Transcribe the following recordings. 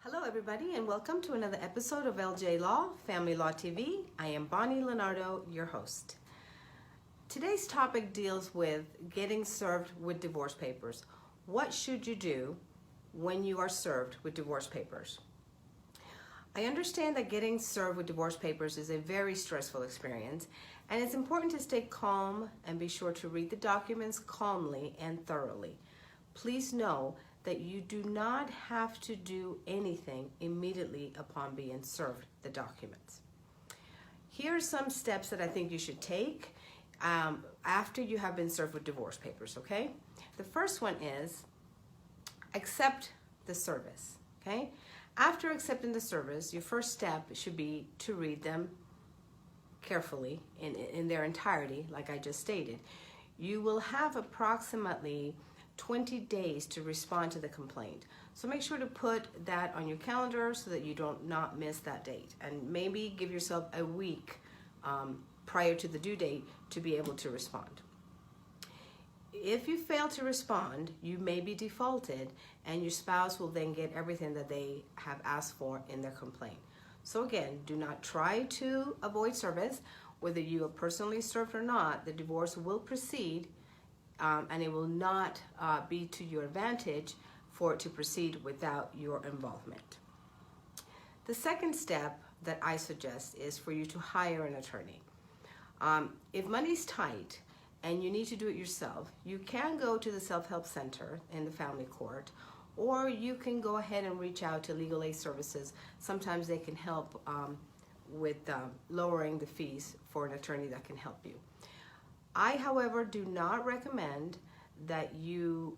Hello everybody and welcome to another episode of LJ Law, Family Law TV. I am Bonnie Leonardo, your host. Today's topic deals with getting served with divorce papers. What should you do when you are served with divorce papers? I understand that getting served with divorce papers is a very stressful experience, and it's important to stay calm and be sure to read the documents calmly and thoroughly. Please know that you do not have to do anything immediately upon being served the documents. Here are some steps that I think you should take after you have been served with divorce papers, okay? The first one is accept the service, okay? After accepting the service, your first step should be to read them carefully in their entirety, like I just stated. You will have approximately 20 days to respond to the complaint. So make sure to put that on your calendar so that you not miss that date, and maybe give yourself a week prior to the due date to be able to respond. If you fail to respond, you may be defaulted and your spouse will then get everything that they have asked for in their complaint. So again, do not try to avoid service. Whether you are personally served or not, the divorce will proceed, and it will not be to your advantage for it to proceed without your involvement. The second step that I suggest is for you to hire an attorney. If money's tight and you need to do it yourself, you can go to the self-help center in the family court, or you can go ahead and reach out to legal aid services. Sometimes they can help with lowering the fees for an attorney that can help you. I, however, do not recommend that you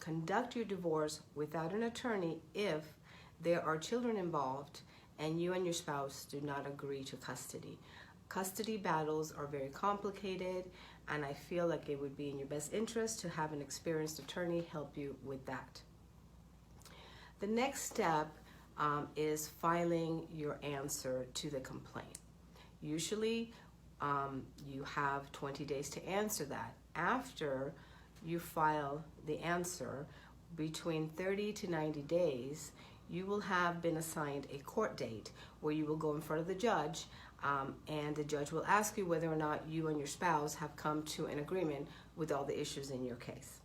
conduct your divorce without an attorney if there are children involved and you and your spouse do not agree to custody. Custody battles are very complicated, and I feel like it would be in your best interest to have an experienced attorney help you with that. The next step is filing your answer to the complaint. Usually, you have 20 days to answer that. After you file the answer, between 30 to 90 days, you will have been assigned a court date where you will go in front of the judge, and the judge will ask you whether or not you and your spouse have come to an agreement with all the issues in your case.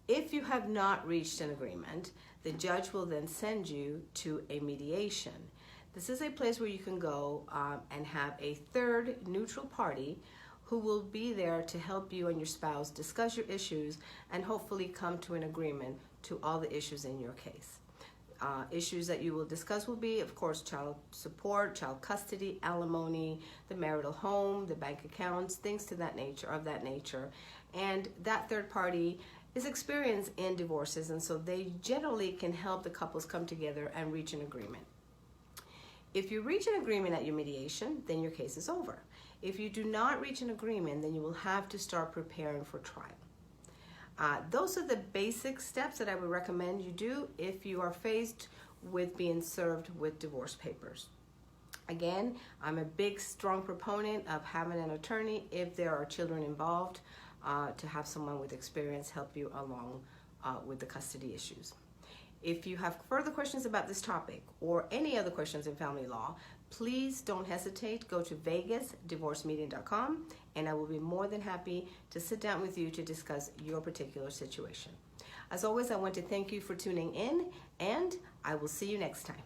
If you have not reached an agreement, the judge will then send you to a mediation. This is a place where you can go and have a third neutral party who will be there to help you and your spouse discuss your issues and hopefully come to an agreement to all the issues in your case. Issues that you will discuss will be, of course, child support, child custody, alimony, the marital home, the bank accounts, things of that nature. And that third party is experienced in divorces, and so they generally can help the couples come together and reach an agreement. If you reach an agreement at your mediation, then your case is over. If you do not reach an agreement, then you will have to start preparing for trial. Those are the basic steps that I would recommend you do if you are faced with being served with divorce papers. Again, I'm a big, strong proponent of having an attorney if there are children involved, to have someone with experience help you along with the custody issues. If you have further questions about this topic or any other questions in family law, please don't hesitate. Go to vegasdivorcemeeting.com, and I will be more than happy to sit down with you to discuss your particular situation. As always, I want to thank you for tuning in, and I will see you next time.